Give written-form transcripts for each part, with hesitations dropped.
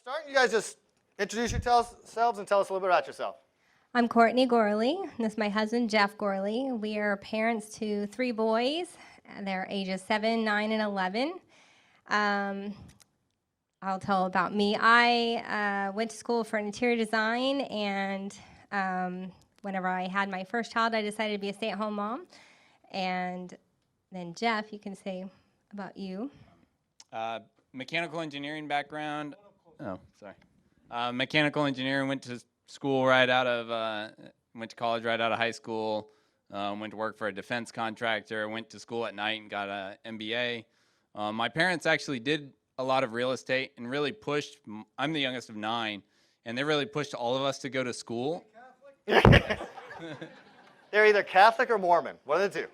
start, you guys just introduce yourselves and tell us a little bit about yourself. I'm Courtney Gorley. This is my husband, Jeff Gorley. We are parents to 3 boys. They're ages 7, 9, and 11. I'll tell about me. I went to school for interior design, and whenever I had my first child, I decided to be a stay-at-home mom. And then Jeff, you can say about you. Mechanical engineering background. Oh, sorry. Mechanical engineering, went to school right out of, went to college right out of high school, went to work for a defense contractor, went to school at night and got an MBA. My parents actually did a lot of real estate and really pushed, I'm the youngest of 9, and they really pushed all of us to go to school. They're either Catholic or Mormon, one of the two.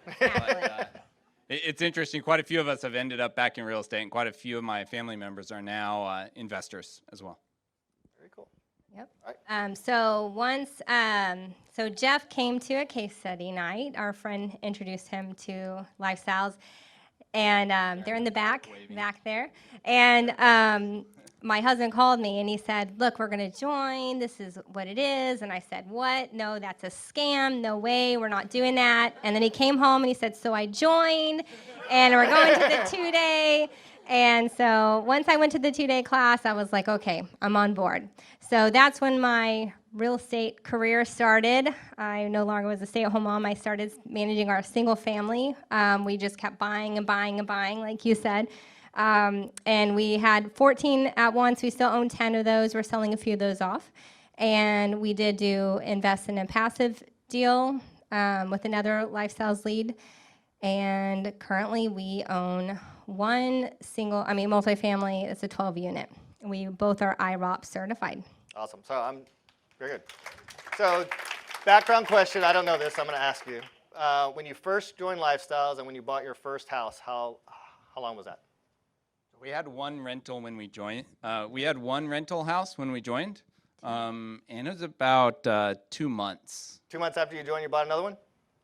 It's interesting, quite a few of us have ended up back in real estate, and quite a few of my family members are now investors as well. Very cool. Yep. Right. So Jeff came to a case study night. Our friend introduced him to Lifestyles, and they're in the back there. And my husband called me and he said, "Look, we're going to join. This is what it is." And I said, "What? No, that's a scam. No way. We're not doing that." And then he came home and he said, "So I joined, and we're going to the 2-day." And so once I went to the 2-day class, I was like, okay, I'm on board. So that's when my real estate career started. I no longer was a stay-at-home mom. I started managing our single family. We just kept buying and buying and buying, like you said. And we had 14 at once. We still own 10 of those. We're selling a few of those off. And we did invest in a passive deal with another Lifestyles lead. And currently we own multifamily. It's a 12-unit. We both are IROP certified. Awesome. So I'm very good. So background question, I don't know this, I'm going to ask you. When you first joined Lifestyles and when you bought your first house, how long was that? We had one rental when we joined. We had one rental house when we joined, and it was about 2 months. 2 months after you joined, you bought another one?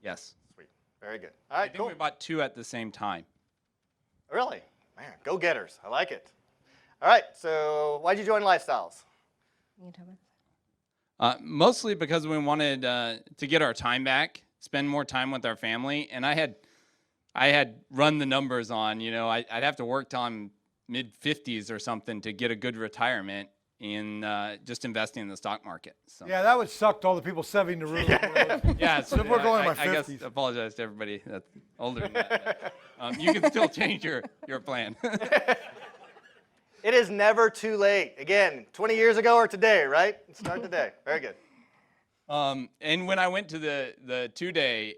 Yes. Sweet. Very good. All right, I think cool. we bought 2 at the same time. Really? Man, go-getters. I like it. All right, so why'd you join Lifestyles? You tell me. Mostly because we wanted to get our time back, spend more time with our family, and I had run the numbers on, I'd have to work till I'm mid-50s or something to get a good retirement in just investing in the stock market. So. Yeah, that would suck to all the people 70 in the room. Yeah, so we're going in my I guess 50s. Apologize to everybody that's older than that. But, you can still change your plan. It is never too late. Again, 20 years ago or today, right? Start today. Very good. And when I went to the 2-day,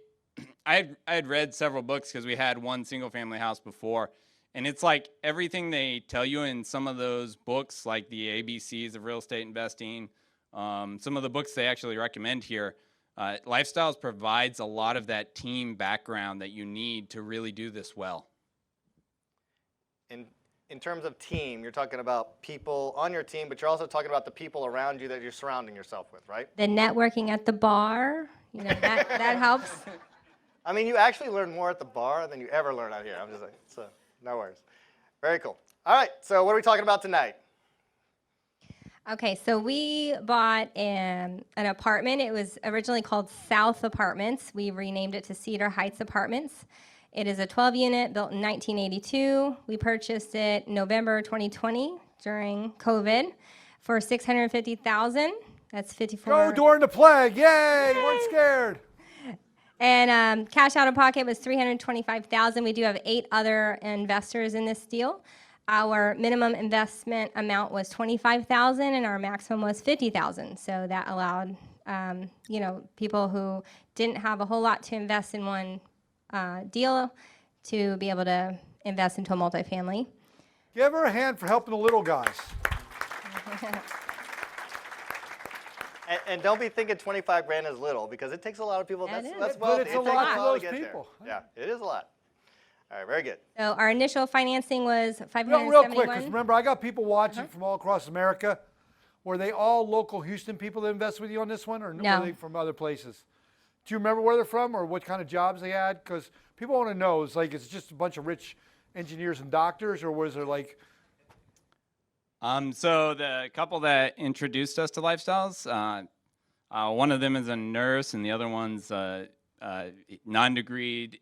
I had read several books because we had one single-family house before. And it's like everything they tell you in some of those books, like the ABCs of real estate investing, some of the books they actually recommend here, Lifestyles provides a lot of that team background that you need to really do this well. In terms of team, you're talking about people on your team, but you're also talking about the people around you that you're surrounding yourself with, right? The networking at the bar, that helps. I mean, you actually learn more at the bar than you ever learn out here. I'm just like, so no worries. Very cool. All right, so what are we talking about tonight? Okay, so we bought an apartment. It was originally called South Apartments. We renamed it to Cedar Heights Apartments. It is a 12-unit built in 1982. We purchased it November 2020 during COVID for $650,000. That's 54. Go during the plague. Yay, weren't scared. And cash out of pocket was $325,000. We do have 8 other investors in this deal. Our minimum investment amount was $25,000, and our maximum was $50,000. So that allowed, people who didn't have a whole lot to invest in one deal to be able to invest into a multifamily. Give her a hand for helping the little guys. And don't be thinking 25 grand is little, because it takes a lot of people. Yeah, That's But it's a lot for those to get people. There. Yeah, it is a lot. All right, very good. So our initial financing was $571,000. Real quick, because remember, I got people watching from all across America. Were they all local Houston people that invest with you on this one, or No. were they from other places? Do you remember where they're from or what kind of jobs they had? Because people want to know. It's like, it's just a bunch of rich engineers and doctors, or was there like... So the couple that introduced us to Lifestyles, one of them is a nurse, and the other one's a non-degreed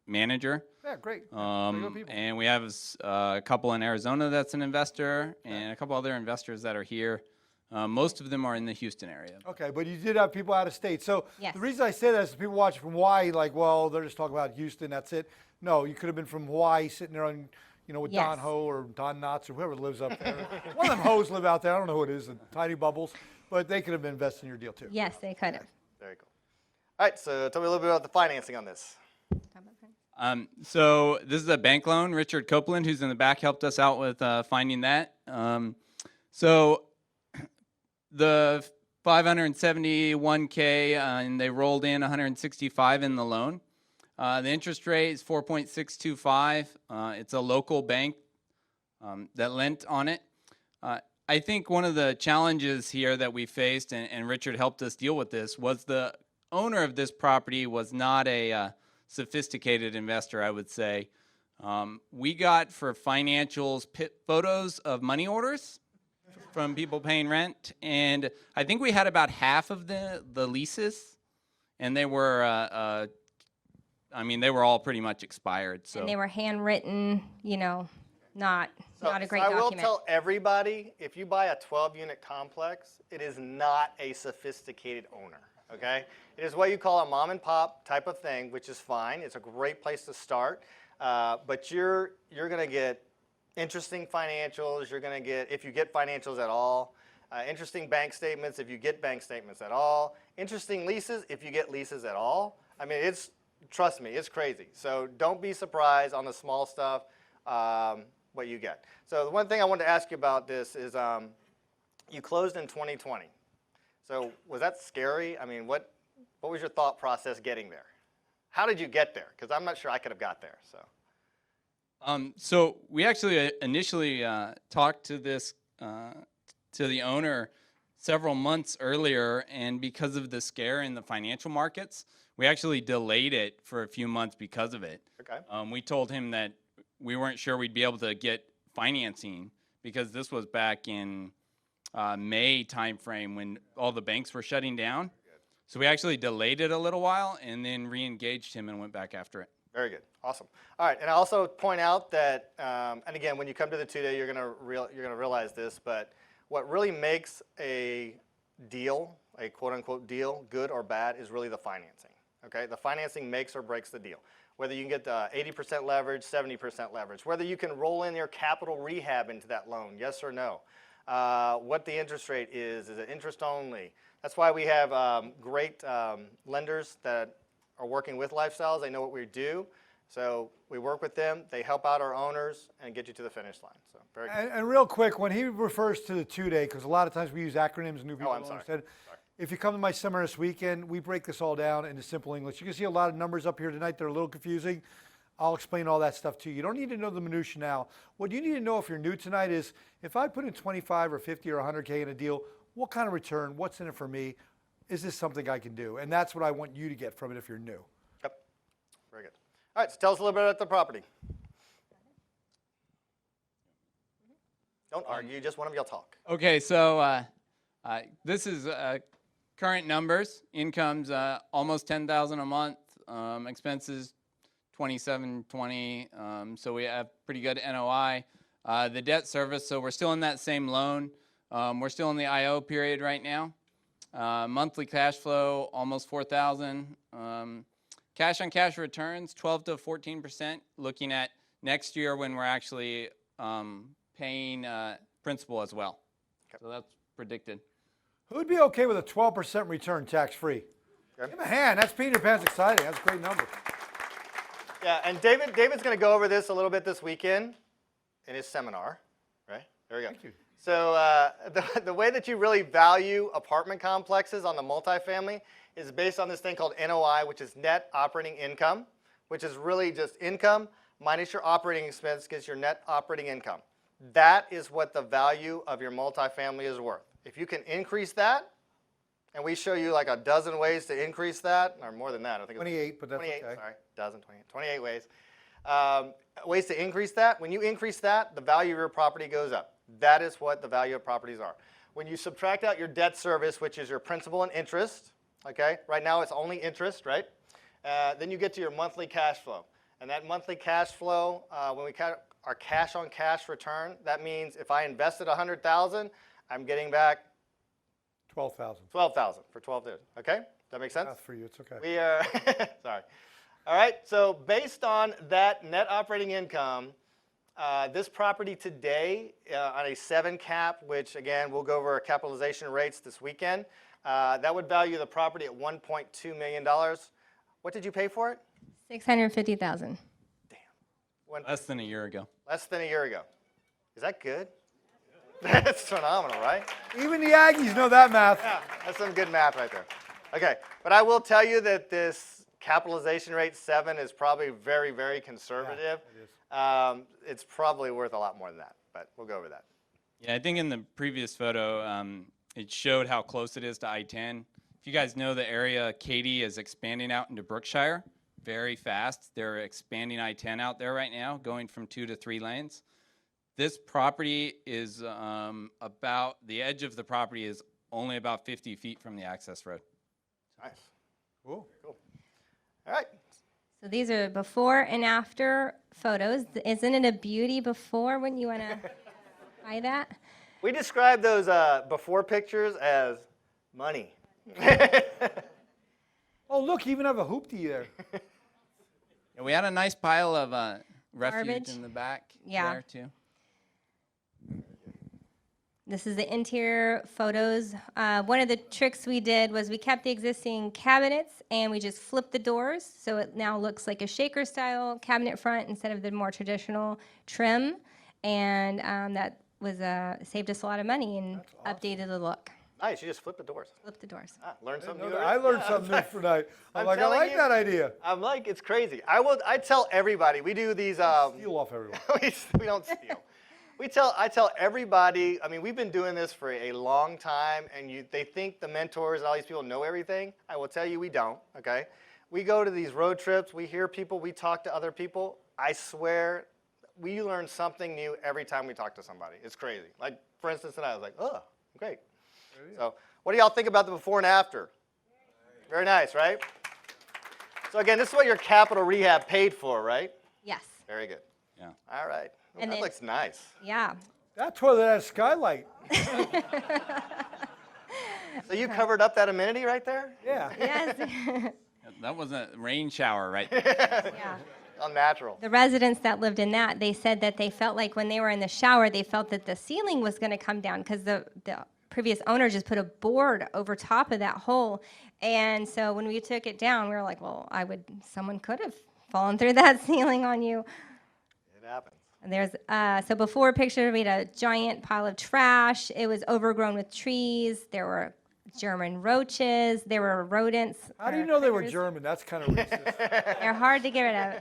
manager. Yeah, great. Regular people. And we have a couple in Arizona that's an investor, and a couple other investors that are here. Most of them are in the Houston area. Okay, but you did have people out of state. So Yes. the reason I say that is people watching from Hawaii, like, well, they're just talking about Houston, that's it. No, you could have been from Hawaii sitting there on, with Yes. Don Ho or Don Knotts or whoever lives up there. One of them hoes live out there. I don't know who it is, the tiny bubbles. But they could have been invested in your deal too. Yes, they could have. Very cool. All right, so tell me a little bit about the financing on this. So this is a bank loan. Richard Copeland, who's in the back, helped us out with finding that. So the 571K, and they rolled in 165 in the loan. The interest rate is 4.625. It's a local bank that lent on it. I think one of the challenges here that we faced, and Richard helped us deal with this, was the owner of this property was not a sophisticated investor, I would say. We got for financials photos of money orders from people paying rent, and I think we had about half of the leases, and they were, they were all pretty much expired. So And they were handwritten, not a great I will document. tell everybody, if you buy a 12-unit complex, it is not a sophisticated owner, okay? It is what you call a mom and pop type of thing, which is fine. It's a great place to start, but you're going to get interesting financials. You're going to get, if you get financials at all, interesting bank statements if you get bank statements at all, interesting leases if you get leases at all. I mean, trust me, it's crazy. So don't be surprised on the small stuff. What you get. So the one thing I wanted to ask you about this is you closed in 2020. So was that scary? I mean, what was your thought process getting there? How did you get there? Because I'm not sure I could have got there. So we actually initially talked to the owner several months earlier, and because of the scare in the financial markets, we actually delayed it for a few months because of it. Okay. We told him that we weren't sure we'd be able to get financing because this was back in May timeframe when all the banks were shutting down. So we actually delayed it a little while and then re-engaged him and went back after it. Very good. Awesome. All right. And I also point out that, and again, when you come to the 2-day, you're gonna realize this, but what really makes a deal, a quote-unquote deal, good or bad, is really the financing. Okay. The financing makes or breaks the deal. Whether you can get 80% leverage, 70% leverage, whether you can roll in your capital rehab into that loan, yes or no, what the interest rate is it interest only? That's why we have great lenders that are working with Lifestyles. They know what we do, so we work with them. They help out our owners and get you to the finish line. So very good. And real quick, when he refers to the 2-day, because a lot of times we use acronyms and new people I'm don't sorry. understand. If you come to my seminar this weekend, we break this all down into simple English. You can see a lot of numbers up here tonight that are a little confusing. I'll explain all that stuff to you. You don't need to know the minutia now. What you need to know if you're new tonight is, if I put in 25 or 50 or 100K in a deal, what kind of return, what's in it for me? Is this something I can do? And that's what I want you to get from it if you're new. Yep. Very good. All right, so tell us a little bit about the property. Don't argue, just one of y'all talk. Okay, so this is current numbers. Income's almost $10,000 a month. Expenses $27.20. So we have pretty good NOI. The debt service. So we're still in that same loan. We're still in the IO period right now. Monthly cash flow almost $4,000. Cash on cash returns 12 to 14%. Looking at next year when we're actually paying principal as well. Okay. So that's predicted. Who'd be okay with a 12% return tax-free? Okay. Give him a hand. That's Peter Pan's exciting. That's a great number. Yeah, and David's going to go over this a little bit this weekend in his seminar, right? There we go. Thank you. So the way that you really value apartment complexes on the multifamily is based on this thing called NOI, which is net operating income, which is really just income minus your operating expense gets your net operating income. That is what the value of your multifamily is worth. If you can increase that, and we show you like a dozen ways to increase that, or more than that. I think 28, but that's 28, okay. sorry, dozen, 28 ways. Ways to increase that. When you increase that, the value of your property goes up. That is what the value of properties are. When you subtract out your debt service, which is your principal and interest, okay? Right now it's only interest, right? Then you get to your monthly cash flow. And that monthly cash flow, when we our cash on cash return, that means if I invested $100,000, I'm getting back 12,000. 12,000 for 12 years. Okay? That makes sense? Math for you, it's okay. We are sorry. All right. So based on that net operating income, this property today on a 7 cap, which again we'll go over our capitalization rates this weekend, that would value the property at $1.2 million. What did you pay for it? $650,000. Less than a year ago. Less than a year ago. Is that good? That's phenomenal, right? Even the Aggies know that math. Yeah, that's some good math right there. Okay, but I will tell you that this capitalization rate 7 is probably very, very conservative. Yeah, it is. It's probably worth a lot more than that, but we'll go over that. Yeah, I think in the previous photo, it showed how close it is to I-10. If you guys know the area, Katy is expanding out into Brookshire very fast. They're expanding I-10 out there right now, going from 2 to 3 lanes. This property is about, the edge of the property is only about 50 feet from the access road. Nice. Cool. Cool. All right. So these are before and after photos. Isn't it a beauty before? Wouldn't you want to buy that? We describe those before pictures as money. Oh, look, you even have a hoopty there. Yeah, we had a nice pile of refuge Garbage. in the back Yeah. there too. This is the interior photos. One of the tricks we did was we kept the existing cabinets and we just flipped the doors. So it now looks like a shaker style cabinet front instead of the more traditional trim. And that was saved us a lot of money and updated the look. Nice. You just flip the doors. Flip the doors. Learn something new. I learned something new tonight. I'm like, I telling like you. that idea. I'm like, it's crazy. I tell everybody, we do these, Steal off everyone. we don't steal. I tell everybody, I mean, we've been doing this for a long time, and they think the mentors and all these people know everything. I will tell you we don't, okay? We go to these road trips, we hear people, we talk to other people. I swear, we learn something new every time we talk to somebody. It's crazy. Like, for instance, tonight, I was like, oh, great. So what do y'all think about the before and after? Very nice, right? So again, this is what your capital rehab paid for, right? Yes. Very good. Yeah. All right. Ooh, And that then- looks nice. Yeah. That toilet has a skylight. So you covered up that amenity right there? Yeah. Yes. That was a rain shower right there. Yeah. Unnatural. The residents that lived in that, they said that they felt like when they were in the shower, they felt that the ceiling was going to come down because the previous owner just put a board over top of that hole. And so when we took it down, we were like, well, someone could have fallen through that ceiling on you. It happens. And there's, so before picture, we had a giant pile of trash. It was overgrown with trees. There were German roaches. There were rodents. How do you or know they were critters. German? That's kind of racist. They're hard to get rid of.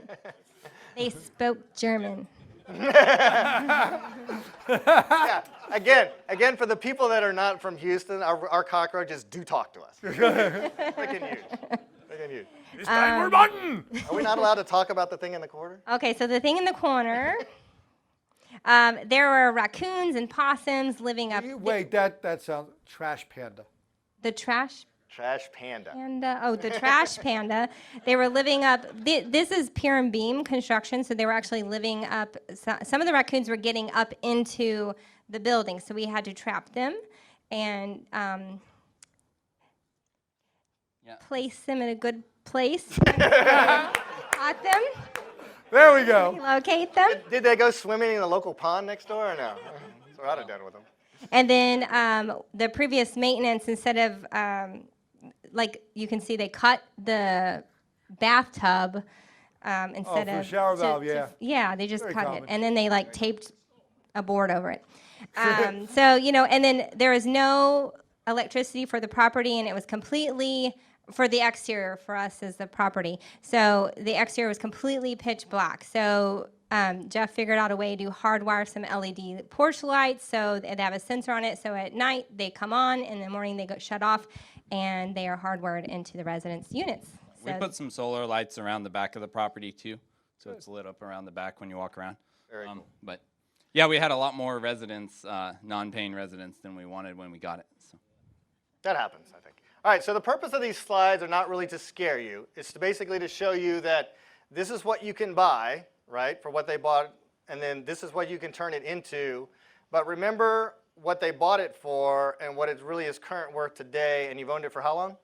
They spoke German. Yeah. Again, for the people that are not from Houston, our cockroaches do talk to us. Freaking huge. Freaking huge. This time we're button. Are we not allowed to talk about the thing in the corner? Okay, so the thing in the corner, there were raccoons and possums living up. Wait, that sounds trash panda. The trash Trash panda. panda. Oh, the trash panda. They were living up. This is pier and beam construction, so they were actually living up. Some of the raccoons were getting up into the building, so we had to trap them and place them in a good place. Caught them, There we go. locate them. Did they go swimming in the local pond next door or no? That's what I'd have done with them. And then the previous maintenance, instead of, like you can see, they cut the bathtub instead for of. shower valve, yeah. Yeah, they just Very cut common. it. And then they like taped a board over it. So, and then there is no electricity for the property, and it was completely for the exterior for us as the property. So the exterior was completely pitch black. So Jeff figured out a way to hardwire some LED porch lights so they have a sensor on it. So at night they come on, in the morning they go shut off, and they are hardwired into the residents' units. We So- put some solar lights around the back of the property too, so it's lit up around the back when you walk around. Very cool. But Yeah, we had a lot more residents, non-paying residents than we wanted when we got it. So. That happens, I think. All right, so the purpose of these slides are not really to scare you. It's to basically to show you that this is what you can buy, right, for what they bought, and then this is what you can turn it into. But remember what they bought it for and what it really is current worth today, and you've owned it for how long?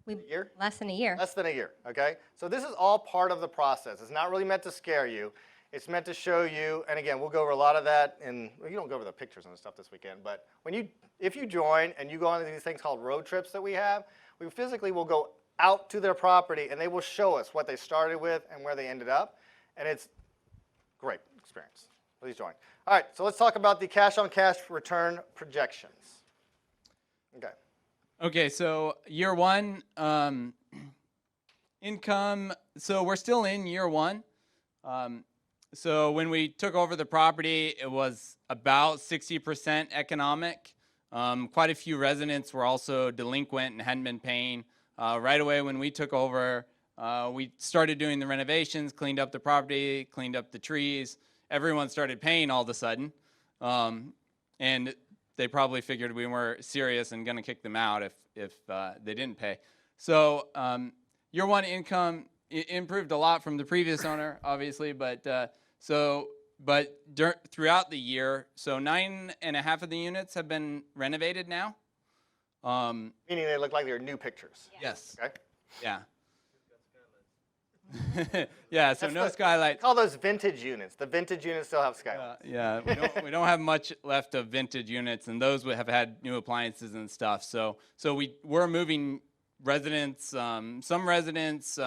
A year? Less than a year. Less than a year, okay? So this is all part of the process. It's not really meant to scare you. It's meant to show you, and again, we'll go over a lot of that, and well, you don't go over the pictures and stuff this weekend, but if you join and you go on these things called road trips that we have, we physically will go out to their property, and they will show us what they started with and where they ended up, and it's great experience. Please join. All right, so let's talk about the cash-on-cash return projections. Okay. Okay, so year one, income, so we're still in year one. So when we took over the property, it was about 60% economic. Quite a few residents were also delinquent and hadn't been paying. Right away when we took over, we started doing the renovations, cleaned up the property, cleaned up the trees. Everyone started paying all of a sudden. And they probably figured we weren't serious and going to kick them out if they didn't pay. So year one income improved a lot from the previous owner, obviously, but throughout the year, so 9.5 of the units have been renovated now. Meaning they look like they're new pictures. Yes. Okay. Yeah. Yeah. So no skylight. Call those vintage units. The vintage units still have skylights. Yeah. We don't have much left of vintage units, and those would have had new appliances and stuff. So we're moving residents. Some residents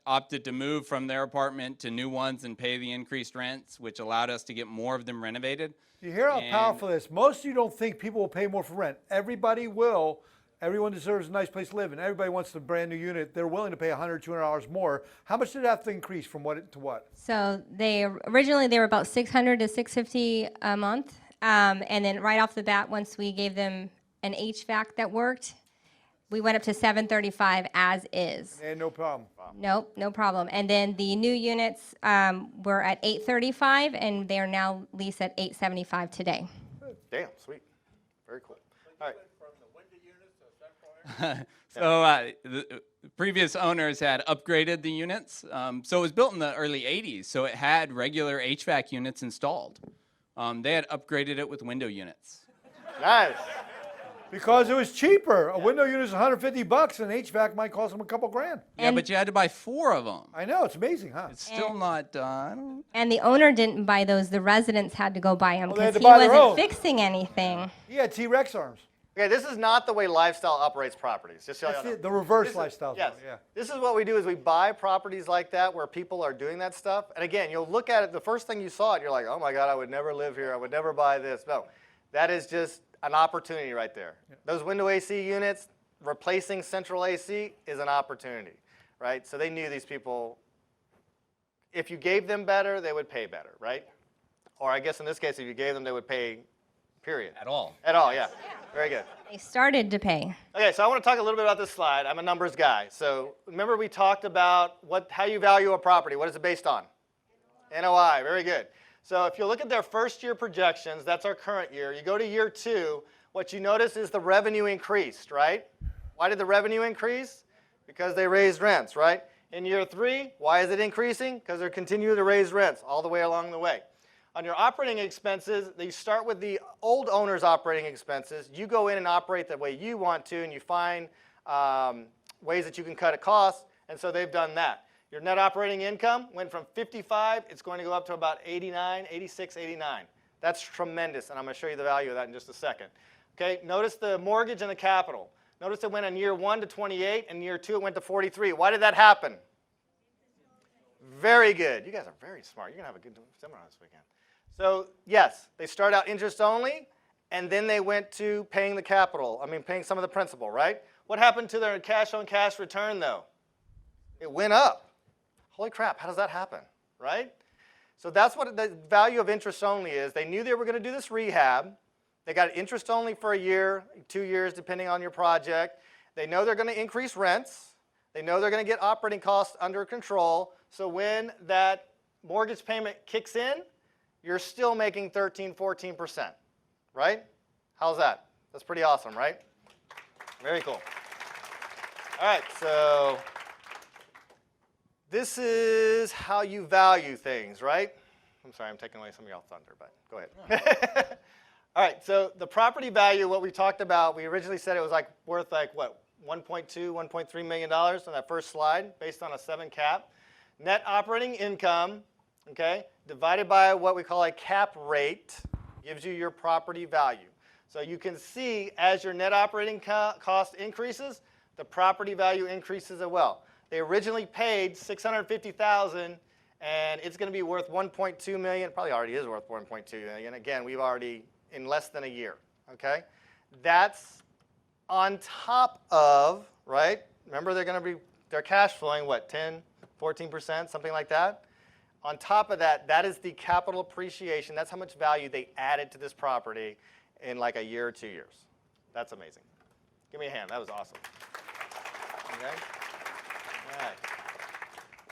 opted to move from their apartment to new ones and pay the increased rents, which allowed us to get more of them renovated. You hear how powerful this is? Most of you don't think people will pay more for rent. Everybody will. Everyone deserves a nice place to live, and everybody wants a brand new unit. They're willing to pay $100, $200 more. How much did it have to increase from what to what? So originally they were about $600 to $650 a month, and then right off the bat, once we gave them an HVAC that worked, we went up to $735 as is. And no problem. Nope, no problem. And then the new units were at $835, and they are now leased at $875 today. Damn, sweet. Very cool. All right. So the previous owners had upgraded the units. So it was built in the early 80s, so it had regular HVAC units installed. They had upgraded it with window units. Nice. Because it was cheaper. A window unit is $150, and HVAC might cost them a couple grand. Yeah, but you had to buy 4 of them. I know, it's amazing, huh? It's still not done. And the owner didn't buy those. The residents had to go buy them they had because to he buy their own. wasn't fixing anything. He had T-Rex arms. Okay, this is not the way Lifestyle operates properties. Just so That's y'all know. it, the reverse lifestyle. Yes. Yeah. This is what we do is we buy properties like that where people are doing that stuff. And again, you'll look at it, the first thing you saw it, you're like, oh my God, I would never live here. I would never buy this. No, that is just an opportunity right there. Yeah. Those window AC units, replacing central AC is an opportunity, right? So they knew these people, if you gave them better, they would pay better, right? Or I guess in this case, if you gave them, they would pay, period. At all. At all, yeah. Very good. They started to pay. Okay, so I want to talk a little bit about this slide. I'm a numbers guy. So remember we talked about how you value a property. What is it based on? NOI. Very good. So if you look at their first year projections, that's our current year. You go to year 2, what you notice is the revenue increased, right? Why did the revenue increase? Because they raised rents, right? In year 3, why is it increasing? Because they're continuing to raise rents all the way along the way. On your operating expenses, you start with the old owner's operating expenses. You go in and operate the way you want to, and you find ways that you can cut a cost, and so they've done that. Your net operating income went from 55, it's going to go up to about 89, 86, 89. That's tremendous, and I'm going to show you the value of that in just a second. Okay, notice the mortgage and the capital. Notice it went in year 1 to 28, and year 2 it went to 43. Why did that happen? Very good. You guys are very smart. You're going to have a good seminar this weekend. So yes, they start out interest only, and then they went to paying the capital. Paying some of the principal, right? What happened to their cash-on-cash return, though? It went up. Holy crap, how does that happen, right? So that's what the value of interest only is. They knew they were going to do this rehab. They got interest only for a year, 2 years, depending on your project. They know they're going to increase rents. They know they're going to get operating costs under control. So when that mortgage payment kicks in, you're still making 13, 14%, right? How's that? That's pretty awesome, right? Very cool. All right, so this is how you value things, right? I'm sorry, I'm taking away some of y'all's thunder, but go ahead. All right, so the property value, what we talked about, we originally said it was like worth like what, $1.2, $1.3 million on that first slide based on a 7 cap. Net operating income, okay, divided by what we call a cap rate gives you your property value. So you can see as your net operating cost increases, the property value increases as well. They originally paid $650,000, and it's going to be worth $1.2 million. Probably already is worth $1.2 million. Again, we've already in less than a year. Okay, that's on top of, right? Remember, they're cash flowing what, 10, 14%, something like that. On top of that, that is the capital appreciation. That's how much value they added to this property in like a year or 2 years. That's amazing. Give me a hand. That was awesome. Okay. All right.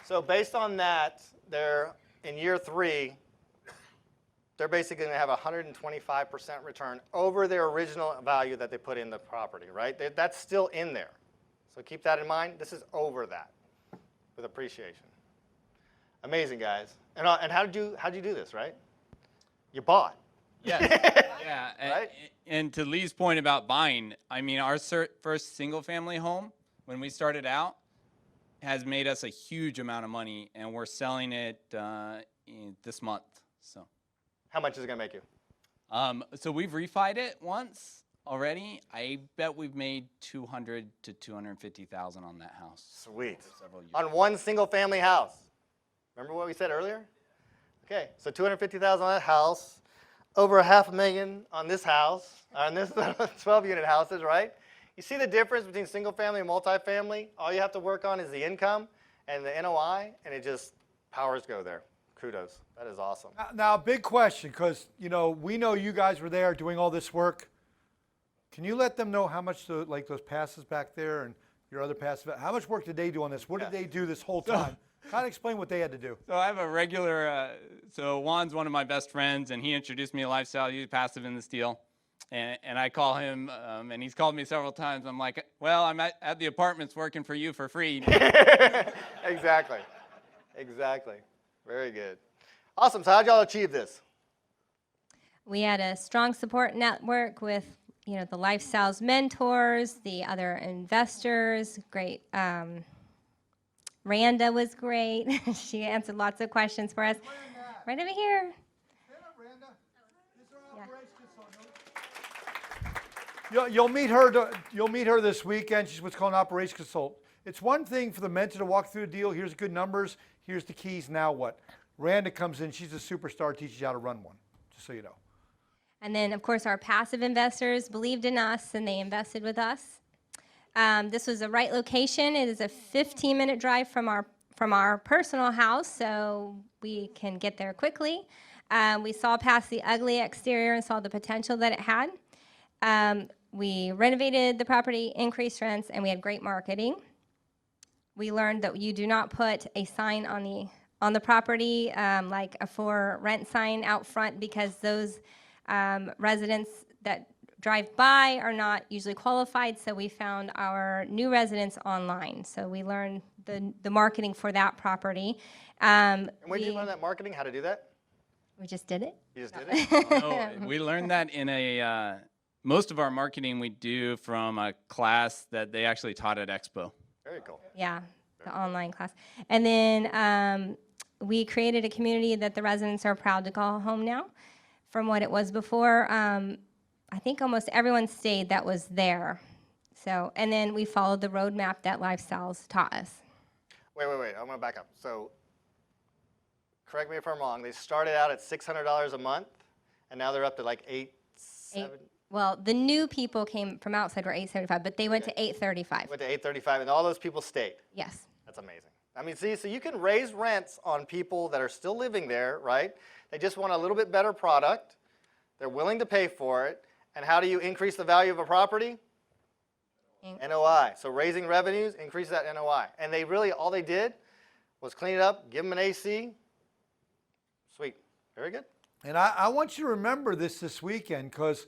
So based on that, they're in year 3. They're basically going to have a 125% return over their original value that they put in the property, right? That's still in there. So keep that in mind. This is over that with appreciation. Amazing, guys. And how did you do this, right? You bought. Yes. Yeah. Right? And to Lee's point about buying, I mean, our first single-family home, when we started out, has made us a huge amount of money, and we're selling it this month. So. How much is it going to make you? So we've refied it once already. I bet we've made $200,000 to $250,000 on that house. Sweet. Several years. On one single family house. Remember what we said earlier? Okay, so $250,000 on that house, over $500,000 on this house, on this 12-unit houses, right? You see the difference between single family and multifamily? All you have to work on is the income and the NOI, and it just powers go there. Kudos. That is awesome. Now, big question, because we know you guys were there doing all this work. Can you let them know how much like those passes back there and your other passes? How much work did they do on this? What did they do this whole time? Kind of explain what they had to do. So I have a regular. So Juan's one of my best friends, and he introduced me to Lifestyle. He's passive in this deal, and I call him, and he's called me several times. I'm like, well, I'm at the apartments working for you for free. Exactly. Exactly. Very good. Awesome. So how'd y'all achieve this? We had a strong support network with, the Lifestyles mentors, the other investors. Great. Randa was great. She answered lots of questions for us. Right over here. You'll meet her. You'll meet her this weekend. She's what's called an operations consultant. It's one thing for the mentor to walk through the deal. Here's good numbers. Here's the keys. Now what? Randa comes in. She's a superstar. Teaches you how to run one. Just so you know. And then, of course, our passive investors believed in us, and they invested with us. This was the right location. It is a 15-minute drive from our personal house, so we can get there quickly. We saw past the ugly exterior and saw the potential that it had. We renovated the property, increased rents, and we had great marketing. We learned that you do not put a sign on the property, like a for rent sign out front, because those residents that drive by are not usually qualified, so we found our new residents online. So we learned the marketing for that property. And when did you learn that marketing, how to do that? We just did it. You just did it? No, we learned that in most of our marketing we do from a class that they actually taught at Expo. Very cool. Yeah, the online class. And then we created a community that the residents are proud to call home now from what it was before. I think almost everyone stayed that was there. So, and then we followed the roadmap that Lifestyles taught us. Wait. I'm going to back up. So, correct me if I'm wrong. They started out at $600 a month, and now they're up to like $870. Well, the new people came from outside were $875, but they went to $835. Went to $835, and all those people stayed. Yes. That's amazing. I mean, see, so you can raise rents on people that are still living there, right? They just want a little bit better product. They're willing to pay for it. And how do you increase the value of a property? NOI. So raising revenues, increase that NOI. And they really, all they did was clean it up, give them an AC. Sweet. Very good. And I want you to remember this weekend, because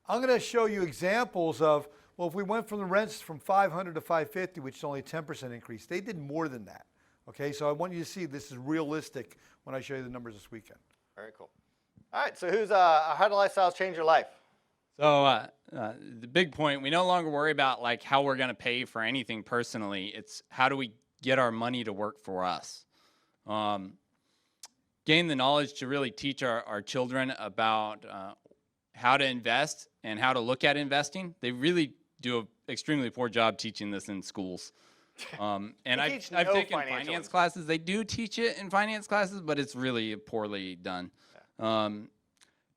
I'm going to show you examples of, well, if we went from the rents from 500 to 550, which is only a 10% increase, they did more than that. Okay, so I want you to see this is realistic when I show you the numbers this weekend. Very cool. All right, so who's how do lifestyles change your life? So the big point, we no longer worry about like how we're going to pay for anything personally. It's how do we get our money to work for us. Gain the knowledge to really teach our children about how to invest and how to look at investing. They really do an extremely poor job teaching this in schools. And I've taken finance classes. They do teach it in finance classes, but it's really poorly done.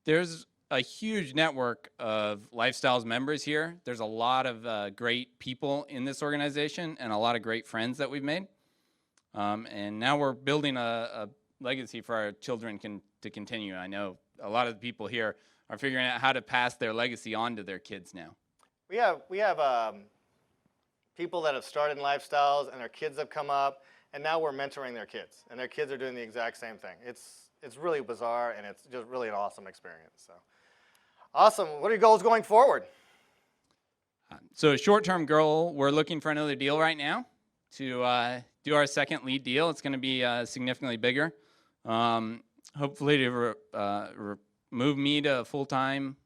There's a huge network of Lifestyles members here. There's a lot of great people in this organization and a lot of great friends that we've made. And now we're building a legacy for our children to continue. I know a lot of the people here are figuring out how to pass their legacy on to their kids now. We have people that have started in Lifestyles, and their kids have come up, and now we're mentoring their kids, and their kids are doing the exact same thing. It's really bizarre, and it's just really an awesome experience. So, awesome. What are your goals going forward? So, short-term goal, we're looking for another deal right now to do our second lead deal. It's going to be significantly bigger. Hopefully to move me to full-time.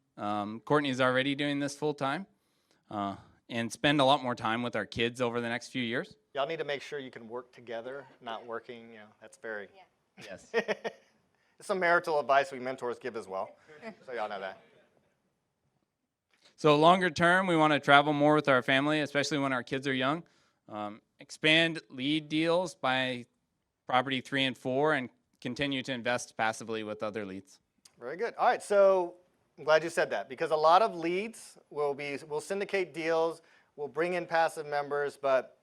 Courtney's already doing this full-time. And spend a lot more time with our kids over the next few years. Y'all need to make sure you can work together, not working, that's very... Yeah. Yes. It's some marital advice we mentors give as well, so y'all know that. So longer term, we want to travel more with our family, especially when our kids are young. Expand lead deals by property 3 and 4, and continue to invest passively with other leads. Very good. All right, so I'm glad you said that, because a lot of leads we'll syndicate deals, we'll bring in passive members, but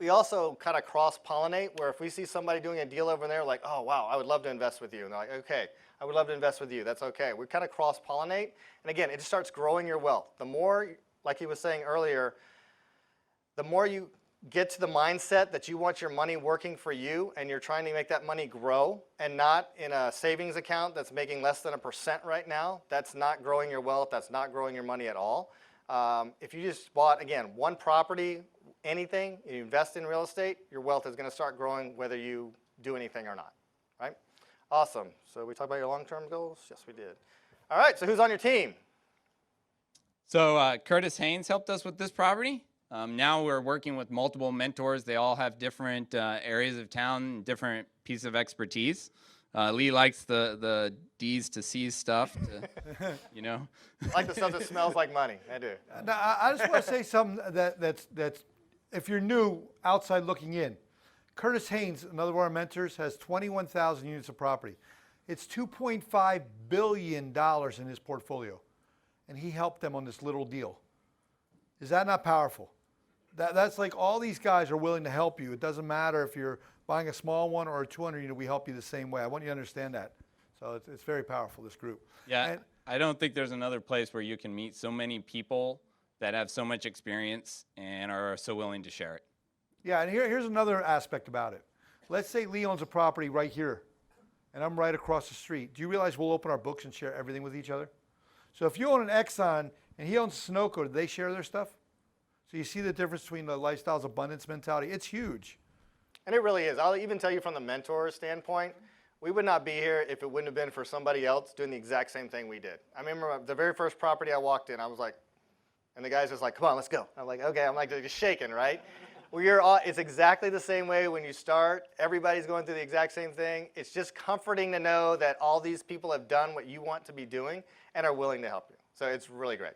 we also kind of cross-pollinate, where if we see somebody doing a deal over there, like, oh, wow, I would love to invest with you. And they're like, okay, I would love to invest with you. That's okay. We kind of cross-pollinate. And again, it just starts growing your wealth. The more, like he was saying earlier, the more you get to the mindset that you want your money working for you, and you're trying to make that money grow, and not in a savings account that's making less than 1% right now. That's not growing your wealth. That's not growing your money at all. If you just bought, again, one property, anything, you invest in real estate, your wealth is going to start growing whether you do anything or not, right? Awesome. So we talked about your long-term goals? Yes, we did. All right, so who's on your team? So Curtis Haynes helped us with this property. Now we're working with multiple mentors. They all have different areas of town, different pieces of expertise. Lee likes the D's to C's stuff, I like the stuff that smells like money. I do. Now, I just want to say something that's if you're new, outside looking in. Curtis Haynes, another one of our mentors, has 21,000 units of property. It's $2.5 billion in his portfolio, and he helped them on this little deal. Is that not powerful? That's like all these guys are willing to help you. It doesn't matter if you're buying a small one or a 200 unit, we help you the same way. I want you to understand that. So it's very powerful, this group. Yeah, And I don't think there's another place where you can meet so many people that have so much experience and are so willing to share it. yeah, and here's another aspect about it. Let's say Lee owns a property right here, and I'm right across the street. Do you realize we'll open our books and share everything with each other? So if you own an Exxon and he owns Sunoco, do they share their stuff? So you see the difference between the Lifestyles abundance mentality. It's huge. And it really is. I'll even tell you from the mentor standpoint, we would not be here if it wouldn't have been for somebody else doing the exact same thing we did. I remember the very first property I walked in, I was like, and the guy's just like, come on, let's go. I'm like, okay. I'm like just shaking, right? It's exactly the same way when you start. Everybody's going through the exact same thing. It's just comforting to know that all these people have done what you want to be doing and are willing to help you. So it's really great.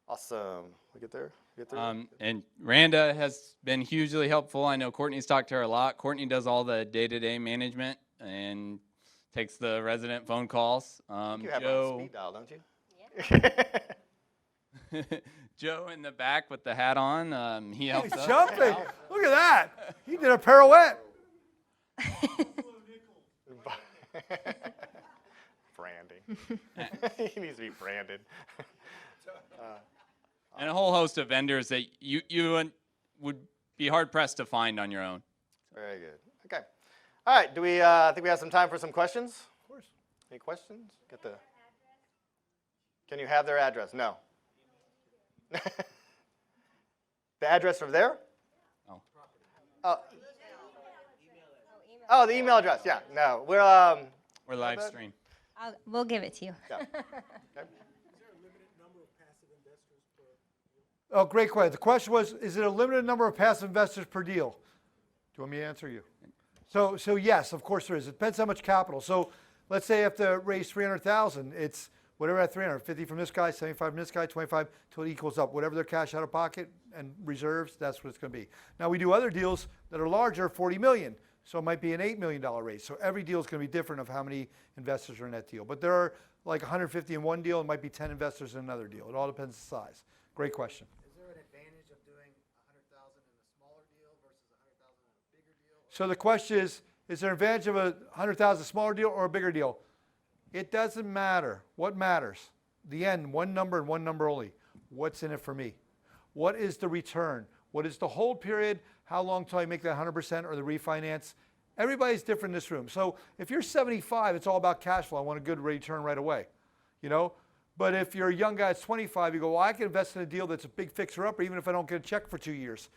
Awesome. We get there? And Randa has been hugely helpful. I know Courtney's talked to her a lot. Courtney does all the day-to-day management and takes the resident phone calls. You have Joe, a speed dial, don't you? Yeah. Joe in the back with the hat on, he helps He's us. jumping. Look at that. He did a pirouette. Branding. He needs to be branded. And a whole host of vendors that you would be hard-pressed to find on your own. Very good. Okay. All right. Do we think we have some time for some questions? Of course. Any questions? Can you have their address? No. The address of there? Oh. Oh, the email address. Yeah. No, we're Live stream. We'll give it to you. yeah. Okay. Oh, great question. The question was, is it a limited number of passive investors per deal? Do you want me to answer you? So yes, of course there is. It depends how much capital. So let's say you have to raise 300,000. It's whatever at 350 from this guy, 75 from this guy, 25 till it equals up. Whatever their cash out of pocket and reserves, that's what it's going to be. Now we do other deals that are larger, 40 million. So it might be an $8 million raise. So every deal is going to be different of how many investors are in that deal. But there are like 150 in one deal. It might be 10 investors in another deal. It all depends on the size. Great question. Is there an advantage of doing 100,000 in a smaller deal versus 100,000 in a bigger deal? So the question is there an advantage of a 100,000 smaller deal or a bigger deal? It doesn't matter. What matters? The end, one number and one number only. What's in it for me? What is the return? What is the hold period? How long till I make that 100% or the refinance? Everybody's different in this room. So if you're 75, it's all about cash flow. I want a good return right away, you know? But if you're a young guy that's 25, you go, well, I can invest in a deal that's a big fixer-upper even if I don't get a check for 2 years.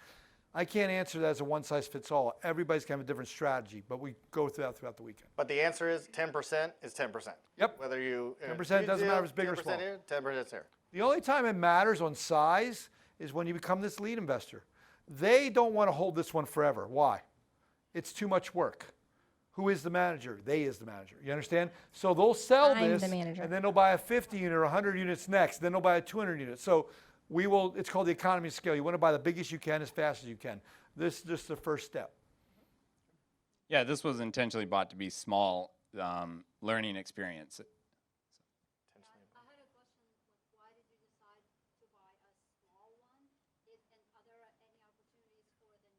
I can't answer that as a one-size-fits-all. Everybody's going to have a different strategy, but we go through that throughout the weekend. But the answer is 10% is 10%. Yep. Whether you 10% doesn't matter if it's big or 10% small. here, 10% here. The only time it matters on size is when you become this lead investor. They don't want to hold this one forever. Why? It's too much work. Who is the manager? They is the manager. You understand? So they'll sell I'm this, the manager. and then they'll buy a 50 unit or 100 units next. Then they'll buy a 200 unit. So it's called the economy of scale. You want to buy the biggest you can as fast as you can. This is just the first step. Yeah, this was intentionally bought to be small learning experience. I had a question, like, why did you decide to buy a small one? And are there any opportunities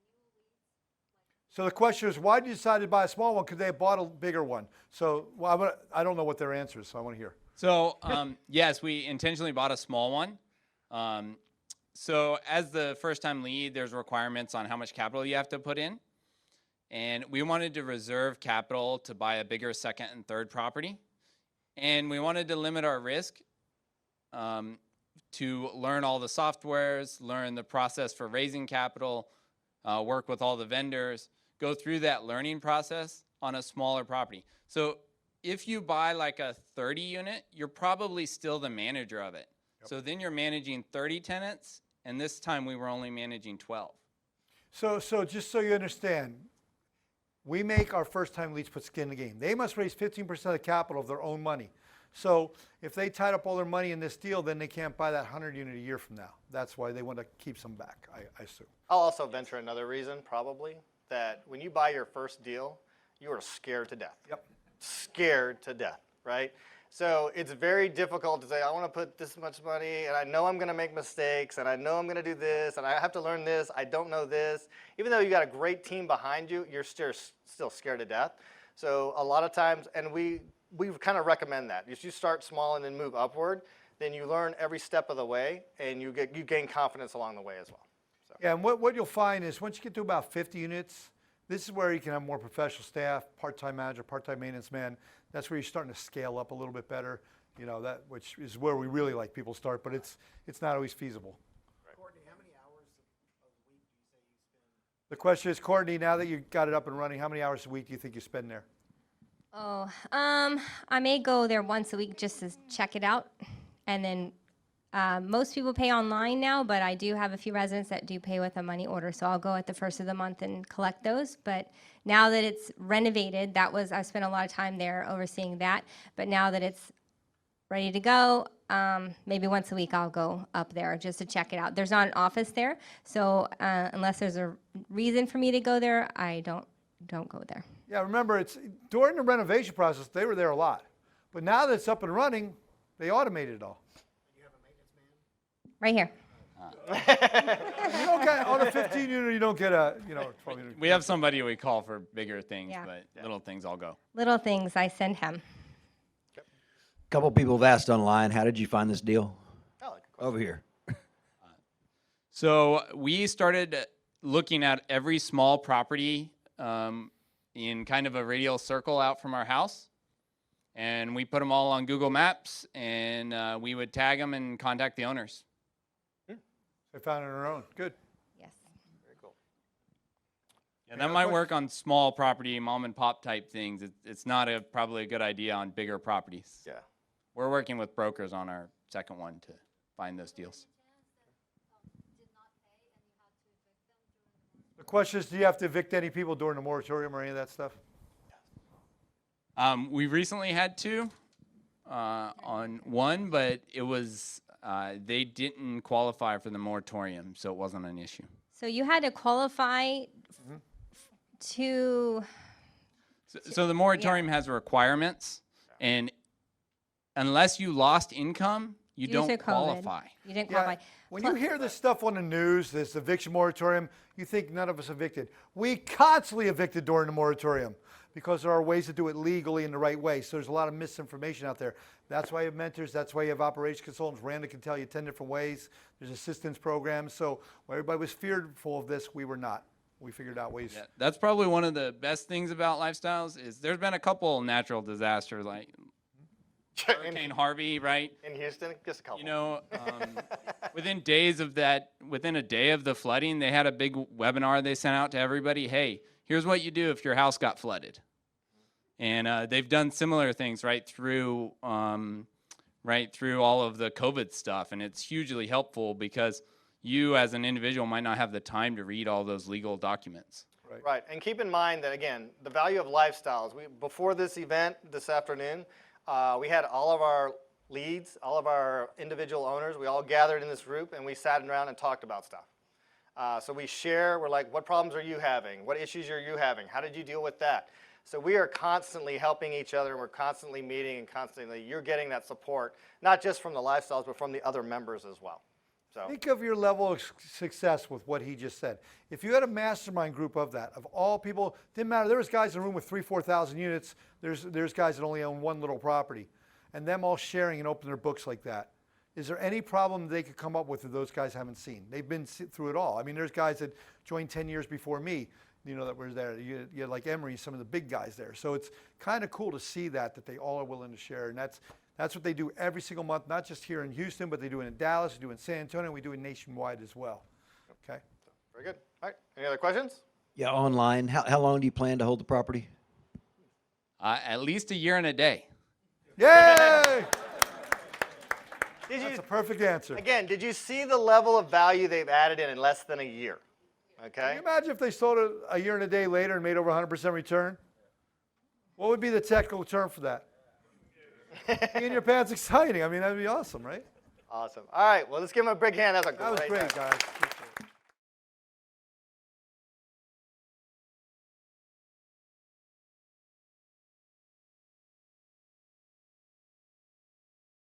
for the new leads? So the question is, why did you decide to buy a small one? Because they bought a bigger one. So I don't know what their answer is, so I want to hear. So yes, we intentionally bought a small one. So as the first-time lead, there's requirements on how much capital you have to put in. And we wanted to reserve capital to buy a bigger second and third property. And we wanted to limit our risk to learn all the softwares, learn the process for raising capital, work with all the vendors, go through that learning process on a smaller property. So if you buy like a 30 unit, you're probably still the manager of it. Yep. So then you're managing 30 tenants, and this time we were only managing 12. So just so you understand, we make our first-time leads put skin in the game. They must raise 15% of the capital of their own money. So if they tied up all their money in this deal, then they can't buy that 100 unit a year from now. That's why they want to keep some back, I assume. I'll also venture another reason, probably, that when you buy your first deal, you are scared to death. Yep. Scared to death, right? So it's very difficult to say, I want to put this much money, and I know I'm going to make mistakes, and I know I'm going to do this, and I have to learn this, I don't know this. Even though you got a great team behind you, you're still scared to death. So a lot of times, and we kind of recommend that. If you start small and then move upward, then you learn every step of the way, and you gain confidence along the way as well. So. Yeah, and what you'll find is once you get to about 50 units, this is where you can have more professional staff, part-time manager, part-time maintenance man. That's where you're starting to scale up a little bit better, you know, which is where we really like people start, but it's not always feasible. Right. Courtney, how many hours a week do you say you spend? The question is, Courtney, now that you got it up and running, how many hours a week do you think you spend there? Oh, I may go there once a week just to check it out. And then most people pay online now, but I do have a few residents that do pay with a money order. So I'll go at the first of the month and collect those. But now that it's renovated, I spent a lot of time there overseeing that. But now that it's ready to go, maybe once a week I'll go up there just to check it out. There's not an office there. So unless there's a reason for me to go there, I don't go there. Yeah, remember, it's during the renovation process, they were there a lot. But now that it's up and running, they automated it all. You have a maintenance man? Right here. You don't get, on a 15 unit, you don't get a, 12 unit. We have somebody we call for bigger things, Yeah. but little things I'll go. Little things I send him. A couple people have asked online, how did you find this deal? Oh, good question. Over here. So we started looking at every small property in kind of a radial circle out from our house. and we put them all on Google Maps, and we would tag them and contact the owners. They found it on their own. Good. Yes. Very cool. And that might work on small property, mom and pop type things. It's not probably a good idea on bigger properties. Yeah. We're working with brokers on our second one to find those deals. The question is, do you have to evict any people during the moratorium or any of that stuff? We recently had two on one, but it was they didn't qualify for the moratorium, so it wasn't an issue. So you had to qualify to. So the moratorium has requirements, and unless you lost income, you due don't to COVID. qualify. You didn't Yeah. qualify. When you hear this stuff on the news, this eviction moratorium, you think none of us evicted. We constantly evicted during the moratorium because there are ways to do it legally in the right way. So there's a lot of misinformation out there. That's why you have mentors. That's why you have operations consultants. Randa can tell you 10 different ways. There's assistance programs. So while everybody was fearful of this, we were not. We figured out ways. Yeah, that's probably one of the best things about lifestyles is there's been a couple natural disasters like Hurricane Harvey, right? In Houston, just a couple. You know, within days of that, within a day of the flooding, they had a big webinar they sent out to everybody. Hey, here's what you do if your house got flooded. And they've done similar things right through all of the COVID stuff. And it's hugely helpful because you as an individual might not have the time to read all those legal documents. Right, and keep in mind that, again, the value of lifestyles. Before this event this afternoon, we had all of our leads, all of our individual owners, we all gathered in this group and we sat around and talked about stuff. So we share, we're like, what problems are you having? What issues are you having? How did you deal with that? So we are constantly helping each other, and we're constantly meeting, and constantly, you're getting that support, not just from the lifestyles, but from the other members as well. So Think of your level of success with what he just said. If you had a mastermind group of that, of all people, didn't matter. There was guys in a room with 3,000, 4,000 units. There's guys that only own one little property, and them all sharing and opening their books like that. Is there any problem they could come up with that those guys haven't seen? They've been through it all. I mean, there's guys that joined 10 years before me, you know, that were there. You had like Emery, some of the big guys there. So it's kind of cool to see that they all are willing to share, and that's what they do every single month, not just here in Houston, but they do it in Dallas, they do it in San Antonio, and we do it nationwide as well. Okay? very good. All right, any other questions? Yeah, online. How long do you plan to hold the property? At least a year and a day. Yay! Did That's you, a perfect answer. again, did you see the level of value they've added in less than a year? Can Okay? you imagine if they sold it a year and a day later and made over 100% return? What would be the technical term for that? Pee in your pants exciting. I mean, that'd be awesome, right? Awesome. All right, well, let's give them a big hand. That's a That was great, job. guys.